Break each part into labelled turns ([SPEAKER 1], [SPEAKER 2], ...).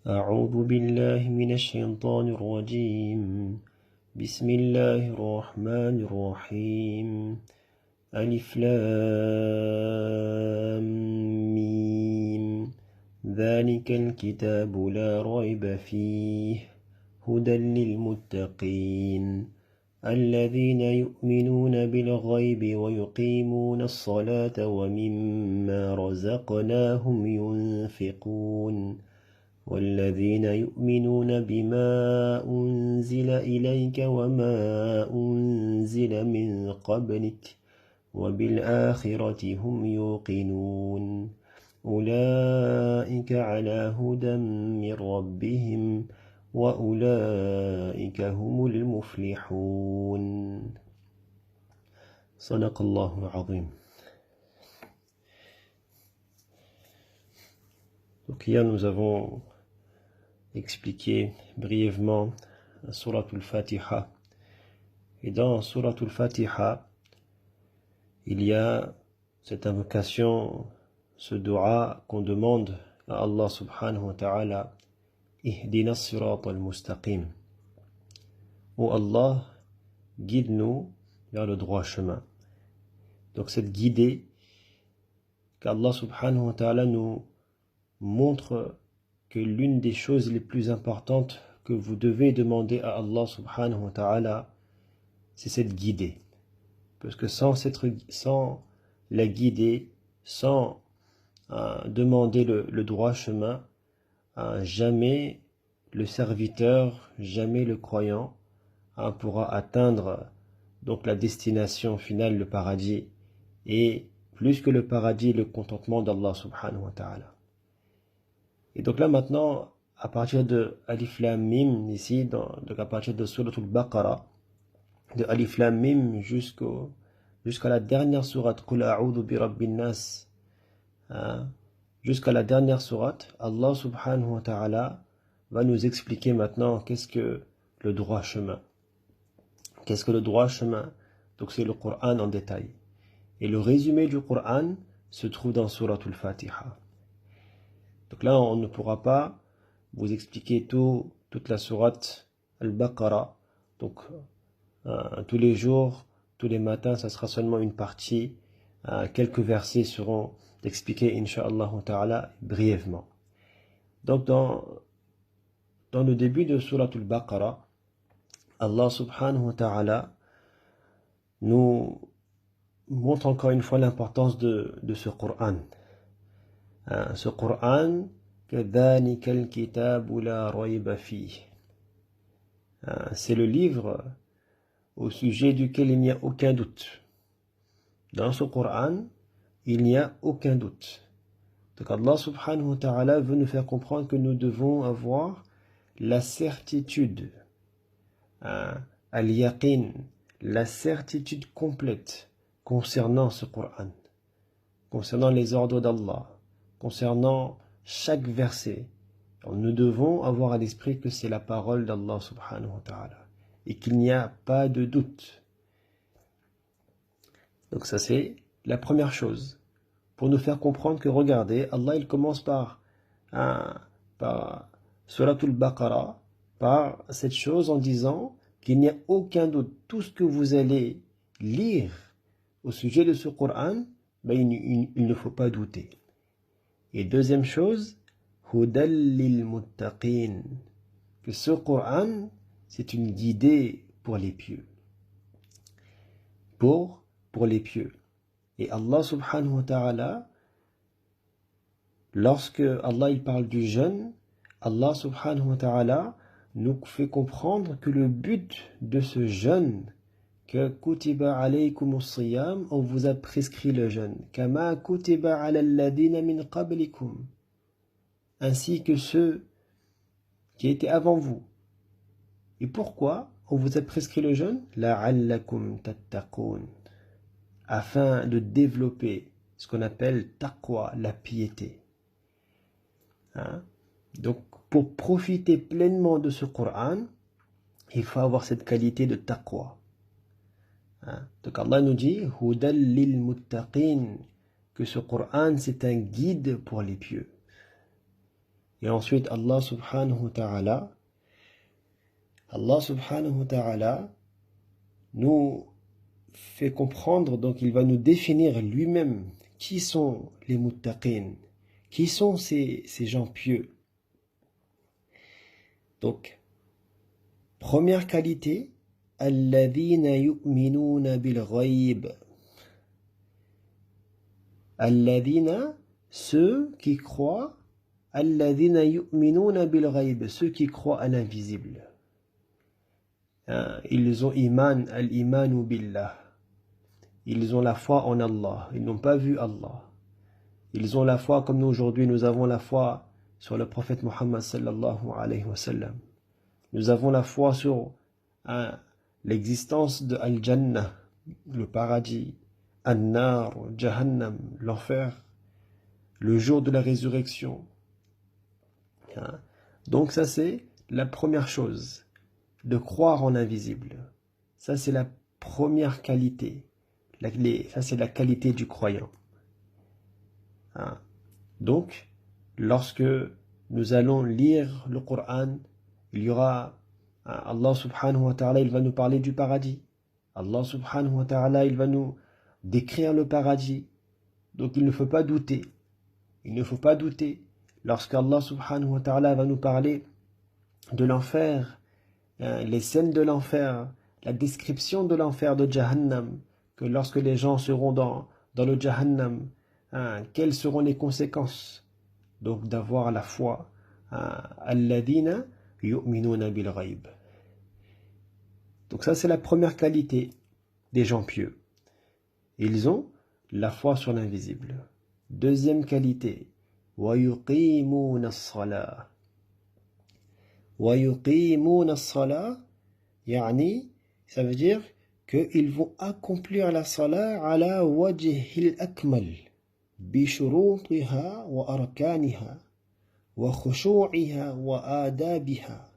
[SPEAKER 1] أعوذ بالله من الشيطان الرجيم بسم الله الرحمن الرحيم ألف لام ميم ذلك الكتاب لا ريب فيه هدى للمتقين الذين يؤمنون بالغيب ويقيمون الصلاة ومما رزقناهم ينفقون والذين يؤمنون بما أنزل إليك وما أنزل من قبلك وبالآخرة هم يوقنون أولئك على هدى من ربهم وأولئك هم المفلحون صدق الله العظيم. Donc hier nous avons expliqué brièvement Surat al-Fatiha. Et dans Surat al-Fatiha, il y a cette invocation, ce dua qu'on demande à Allah subhanahu wa ta'ala, Ihdina as-sirat al-mustaqim. Ô Allah, guide-nous vers le droit chemin. Donc cette guidée qu'Allah subhanahu wa ta'ala nous montre que l'une des choses les plus importantes que vous devez demander à Allah subhanahu wa ta'ala, c'est cette guidée. Parce que sans la guider, sans demander le droit chemin, jamais le serviteur, jamais le croyant pourra atteindre donc la destination finale, le paradis, et plus que le paradis, le contentement d'Allah subhanahu wa ta'ala. Et donc là maintenant, à partir de Alif Lam Mim, ici, donc à partir de Surat al-Baqarah, de Alif Lam Mim jusqu'à la dernière sourate, Qul a'udhu bi rabbin nas, jusqu'à la dernière sourate, Allah subhanahu wa ta'ala va nous expliquer maintenant qu'est-ce que le droit chemin. Qu'est-ce que le droit chemin? Donc c'est le Coran en détail. Et le résumé du Coran se trouve dans Surat al-Fatiha. Donc là, on ne pourra pas vous expliquer toute la sourate Al-Baqarah. Donc, tous les jours, tous les matins, ça sera seulement une partie. Quelques versets seront expliqués, Inch'Allah ta'ala, brièvement. Donc, dans le début de surat Al-Baqarah, Allah subhanahu wa ta'ala nous montre encore une fois l'importance de ce Coran. Ce Coran, كَذَلِكَ الْكِتَابُ لَا رَيْبَ فِيهِ. C'est le livre au sujet duquel il n'y a aucun doute. Dans ce Coran, il n'y a aucun doute. Donc Allah subhanahu wa ta'ala veut nous faire comprendre que nous devons avoir la certitude, al-yaqin, la certitude complète concernant ce Coran, concernant les ordres d'Allah, concernant chaque verset. Nous devons avoir à l'esprit que c'est la parole d'Allah subhanahu wa ta'ala et qu'il n'y a pas de doute. Donc ça c'est la première chose pour nous faire comprendre que regardez, Allah il commence par Surat al-Baqarah, par cette chose en disant qu'il n'y a aucun doute. Tout ce que vous allez lire au sujet de ce Coran, il ne faut pas douter. Et deuxième chose, Hudal lil muttaqin, que ce Coran, c'est une guidée pour les pieux. Pour les pieux. Et Allah subhanahu wa ta'ala, lorsque Allah il parle du jeûne, Allah subhanahu wa ta'ala nous fait comprendre que le but de ce jeûne, que kutiba alaykumus siyam, on vous a prescrit le jeûne, kama kutiba ala alladhina min qablikum, ainsi que ceux qui étaient avant vous. Et pourquoi on vous a prescrit le jeûne? La'allakum tattaqun, afin de développer ce qu'on appelle taqwa, la piété. Donc pour profiter pleinement de ce Coran, il faut avoir cette qualité de taqwa. Donc Allah nous dit Hudal lil muttaqin, que ce Coran c'est un guide pour les pieux. Et ensuite, Allah subhanahu wa ta'ala nous fait comprendre, donc il va nous définir lui-même qui sont les muttaqin, qui sont ces gens pieux. Donc, première qualité, alladhina yu'minuna bil ghayb. Alladhina, ceux qui croient, alladhina yu'minuna bil ghayb, ceux qui croient à l'invisible. Ils ont iman, al-imanu billah. Ils ont la foi en Allah. Ils n'ont pas vu Allah. Ils ont la foi comme nous aujourd'hui, nous avons la foi sur le prophète Muhammad sallallahu alayhi wa sallam. Nous avons la foi sur l'existence de Al-Jannah, le paradis, An-Nar, Jahannam, l'enfer, le jour de la résurrection. Donc ça c'est la première chose, de croire en l'invisible. Ça c'est la première qualité. Ça c'est la qualité du croyant. Donc, lorsque nous allons lire le Coran, il y aura Allah subhanahu wa ta'ala, il va nous parler du paradis. Allah subhanahu wa ta'ala, il va nous décrire le paradis. Donc il ne faut pas douter. Il ne faut pas douter. Lorsque Allah subhanahu wa ta'ala va nous parler de l'enfer, les scènes de l'enfer, la description de l'enfer de Jahannam, que lorsque les gens seront dans le Jahannam, quelles seront les conséquences? Donc d'avoir la foi. Alladhina yu'minuna bil ghayb. Donc ça c'est la première qualité des gens pieux. Ils ont la foi sur l'invisible. Deuxième qualité, wa yuqimuna as-salah. Wa yuqimuna as-salah, yani, ça veut dire qu'ils vont accomplir la salah ala wajhil akmal, bi shurutiha wa arkaniha, wa khushu'iha wa adabiha.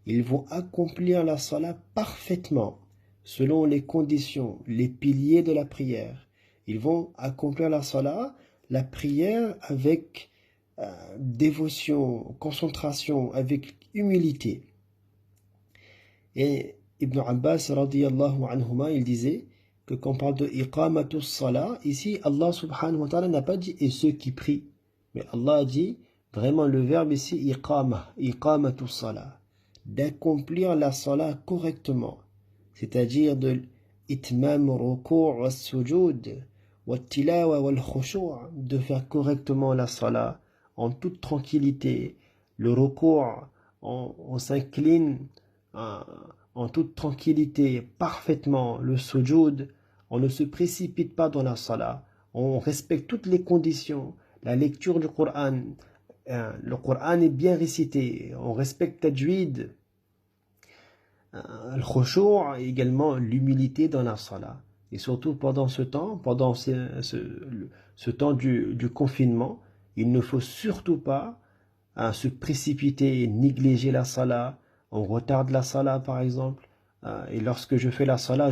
[SPEAKER 1] Ils vont accomplir la salah parfaitement, selon les conditions, les piliers de la prière. Ils vont accomplir la prière avec dévotion, concentration, avec humilité. Et Ibn Abbas radiyallahu anhuma, il disait que quand on parle de iqamatus salah, ici Allah subhanahu wa ta'ala n'a pas dit et ceux qui prient, mais Allah a dit vraiment le verbe ici iqamatus salah, d'accomplir la salah correctement, c'est-à-dire de itmam ruku' wa sujud wa tilawa wal khushu', de faire correctement la salah en toute tranquillité, le ruku' on s'incline en toute tranquillité, parfaitement, le sujoud, on ne se précipite pas dans la salah, on respecte toutes les conditions, la lecture du Coran, le Coran est bien récité, on respecte tajwid, le khushu' également l'humilité dans la salah. Et surtout pendant ce temps, pendant ce temps du confinement, il ne faut surtout pas se précipiter, négliger la salah. On retarde la salah par exemple, et lorsque je fais la salah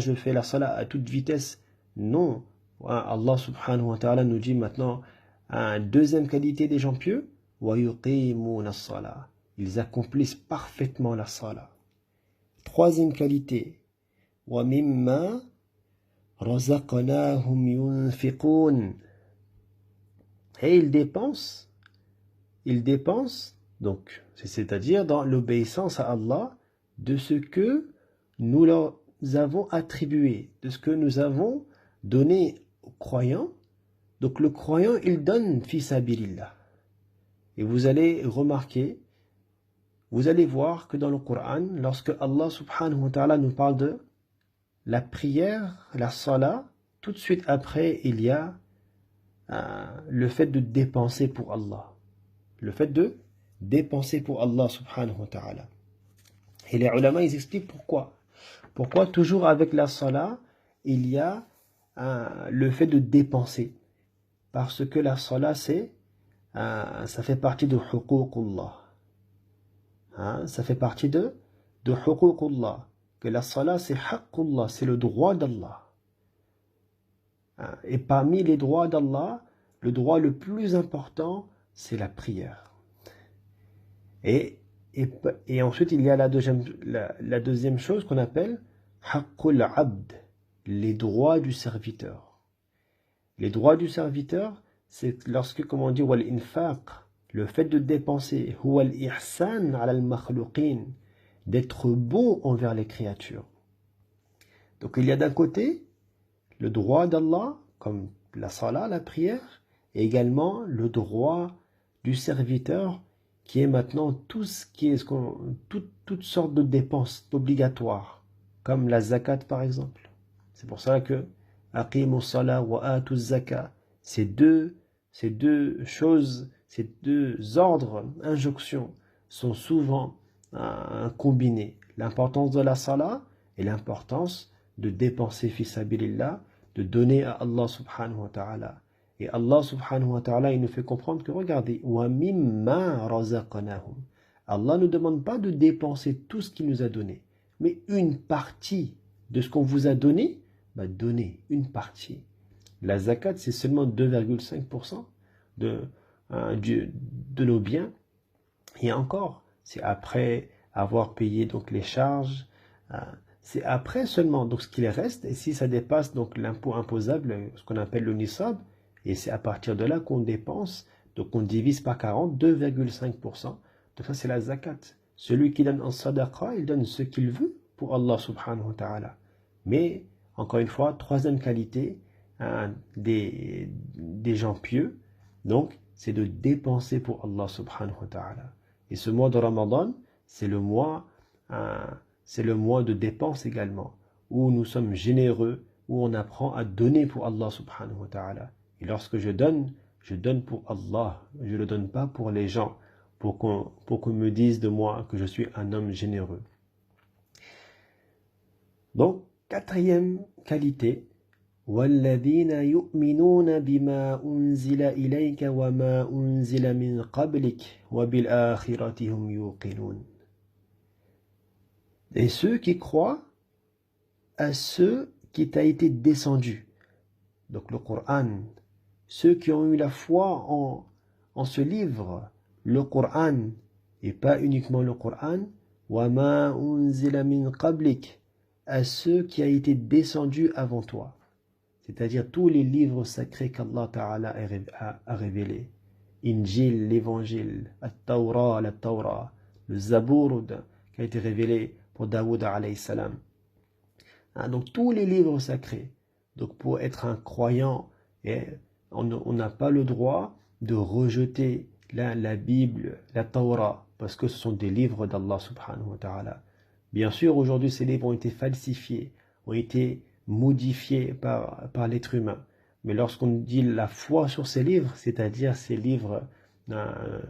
[SPEAKER 1] à toute vitesse. Non, Allah subhanahu wa ta'ala nous dit maintenant, deuxième qualité des gens pieux, wa yuqimuna as-salah. Ils accomplissent parfaitement la salah. Troisième qualité, wa mimma razaqnahum yunfiqun. Et ils dépensent, donc c'est-à-dire dans l'obéissance à Allah, de ce que nous leur avons attribué, de ce que nous avons donné aux croyants. Donc le croyant, il donne fi sabilillah. Et vous allez remarquer, vous allez voir que dans le Coran, lorsque Allah subhanahu wa ta'ala nous parle de la prière, la salah, tout de suite après, il y a le fait de dépenser pour Allah. Le fait de dépenser pour Allah subhanahu wa ta'ala. Et les ulama, ils expliquent pourquoi. Pourquoi toujours avec la salah, il y a le fait de dépenser. Parce que la salah, ça fait partie de huququllah. Ça fait partie de huququllah. Que la salah, c'est haqqullah, c'est le droit d'Allah. Et parmi les droits d'Allah, le droit le plus important, c'est la prière. Et, et ensuite, il y a la deuxième chose qu'on appelle haqqul abd, les droits du serviteur. Les droits du serviteur, c'est lorsque, comme on dit, wal infaq, le fait de dépenser, huwa al ihsan ala al makhluqin, d'être bon envers les créatures. Donc il y a d'un côté le droit d'Allah, comme la salat, la prière, et également le droit du serviteur, qui est maintenant tout ce qui est toutes sortes de dépenses obligatoires, comme la zakat par exemple. C'est pour ça que aqimus salat wa atuz zakat, ces deux choses, ces deux ordres, injonctions, sont souvent combinés. L'importance de la salat et l'importance de dépenser fi sabilillah, de donner à Allah subhanahu wa ta'ala. Et Allah subhanahu wa ta'ala, il nous fait comprendre que, regardez, wa mimma razaqnahum. Allah ne demande pas de dépenser tout ce qu'il nous a donné, mais une partie de ce qu'on vous a donné, donnez une partie. La zakat, c'est seulement 2,5% de nos biens. Et encore, c'est après avoir payé donc les charges, c'est après seulement donc ce qu'il reste, et si ça dépasse donc l'impôt imposable, ce qu'on appelle le nisab, et c'est à partir de là qu'on dépense, donc on divise par 40, 2,5%. Donc ça c'est la zakat. Celui qui donne en sadaqa, il donne ce qu'il veut pour Allah subhanahu wa ta'ala. Mais, encore une fois, troisième qualité des gens pieux, donc c'est de dépenser pour Allah subhanahu wa ta'ala. Et ce mois de Ramadan, c'est le mois de dépense également, où nous sommes généreux, où on apprend à donner pour Allah subhanahu wa ta'ala. Et lorsque je donne pour Allah, je ne le donne pas pour les gens, pour qu'on me dise de moi que je suis un homme généreux. Donc, quatrième qualité, وَالَّذِينَ يُؤْمِنُونَ بِمَا أُنزِلَ إِلَيْكَ وَمَا أُنزِلَ مِنْ قَبْلِكَ وَبِالْآخِرَةِ هُمْ يُوقِنُونَ. Et ceux qui croient à ce qui t'a été descendu, donc le Coran, ceux qui ont eu la foi en ce livre, le Coran, et pas uniquement le Coran, وَمَا أُنزِلَ مِنْ قَبْلِكَ, à ceux qui a été descendu avant toi, c'est-à-dire tous les livres sacrés qu'Allah Ta'ala a révélés. Injil, l'évangile, At-Tawra, la Tawra, le Zabour qui a été révélé pour Daoud alayhi salam. Donc tous les livres sacrés. Donc pour être un croyant, on n'a pas le droit de rejeter la Bible, la Tawra, parce que ce sont des livres d'Allah subhanahu wa ta'ala. Bien sûr, aujourd'hui, ces livres ont été falsifiés, ont été modifiés par l'être humain. Mais lorsqu'on dit la foi sur ces livres, c'est-à-dire ces livres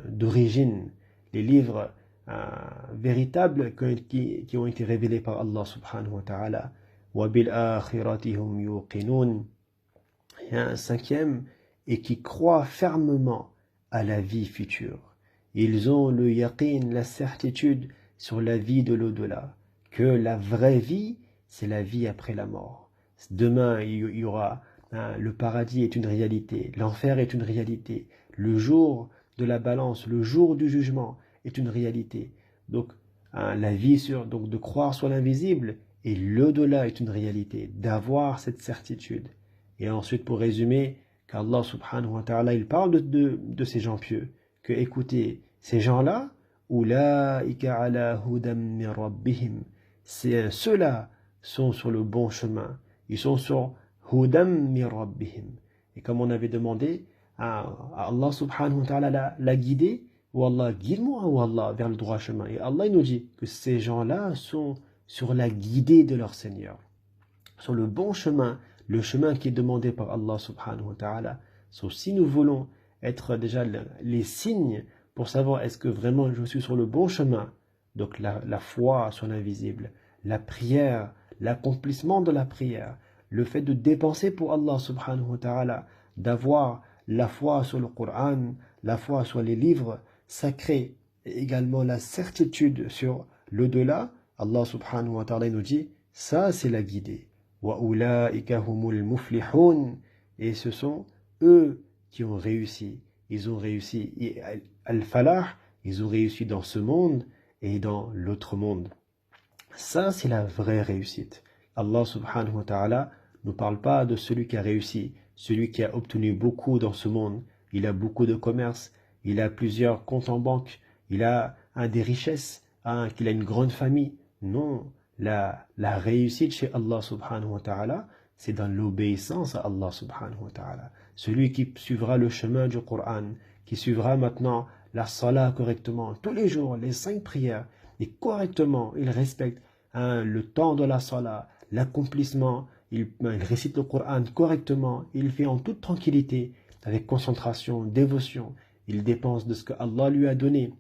[SPEAKER 1] d'origine, les livres véritables qui ont été révélés par Allah subhanahu wa ta'ala, وَبِالْآخِرَةِ هُمْ يُوقِنُونَ. Il y a un cinquième, et qui croient fermement à la vie future. Ils ont le yaqin, la certitude sur la vie de l'au-delà, que la vraie vie, c'est la vie après la mort. Demain, il y aura le paradis est une réalité, l'enfer est une réalité, le jour de la balance, le jour du jugement est une réalité. Donc, la vie donc de croire sur l'invisible et l'au-delà est une réalité, d'avoir cette certitude. Et ensuite, pour résumer, qu'Allah subhanahu wa ta'ala, il parle de ces gens pieux, que écoutez, ces gens-là, Ulaika ala hudam min rabbihim, ceux-là sont sur le bon chemin, ils sont sur hudam min rabbihim. Et comme on avait demandé à Allah subhanahu wa ta'ala la guider, ou Allah, guide-moi, ou Allah, vers le droit chemin. Et Allah il nous dit que ces gens-là sont sur la guidée de leur Seigneur, sur le bon chemin, le chemin qui est demandé par Allah subhanahu wa ta'ala. So, si nous voulons être déjà les signes pour savoir est-ce que vraiment je suis sur le bon chemin, donc la foi sur l'invisible, la prière, l'accomplissement de la prière, le fait de dépenser pour Allah subhanahu wa ta'ala, d'avoir la foi sur le Coran, la foi sur les livres sacrés, et également la certitude sur l'au-delà, Allah subhanahu wa ta'ala nous dit, ça c'est la guidée. وَأُولَٰئِكَ هُمُ الْمُفْلِحُونَ. Et ce sont eux qui ont réussi. Ils ont réussi. Al-falah, ils ont réussi dans ce monde et dans l'autre monde. Ça, c'est la vraie réussite. Allah subhanahu wa ta'ala ne parle pas de celui qui a réussi, celui qui a obtenu beaucoup dans ce monde. Il a beaucoup de commerce, il a plusieurs comptes en banque, il a des richesses, qu'il a une grande famille. Non, la réussite chez Allah subhanahu wa ta'ala, c'est dans l'obéissance à Allah subhanahu wa ta'ala. Celui qui suivra le chemin du Coran, qui suivra maintenant la salat correctement, tous les jours, les 5 prières, et correctement, il respecte le temps de la salat, l'accomplissement, il récite le Coran correctement, il fait en toute tranquillité, avec concentration, dévotion, il dépense de ce que Allah lui a donné,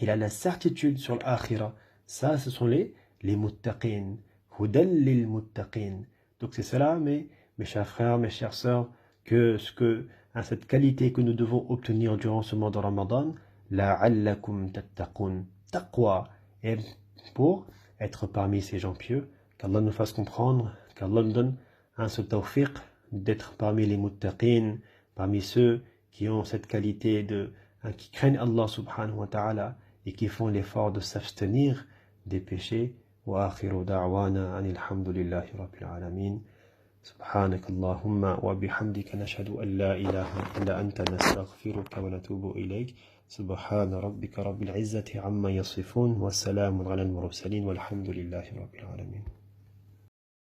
[SPEAKER 1] il a la certitude sur l'akhira. Ça, ce sont les muttaqin. Hudan lil muttaqin. Donc c'est cela, mes chers frères, mes chères sœurs, cette qualité que nous devons obtenir durant ce mois de Ramadan, la'allakum tattaqun. Taqwa. Et pour être parmi ces gens pieux, qu'Allah nous fasse comprendre, qu'Allah nous donne ce tawfiq d'être parmi les muttaqin, parmi ceux qui ont cette qualité qui craignent Allah subhanahu wa ta'ala et qui font l'effort de s'abstenir des péchés. Wa akhiru da'wana anil hamdulillahi rabbil alamin. سبحانك اللهم وبحمدك نشهد أن لا إله إلا أنت نستغفرك ونتوب إليك سبحان ربك رب العزة عما يصفون والسلام على المرسلين والحمد لله رب العالمين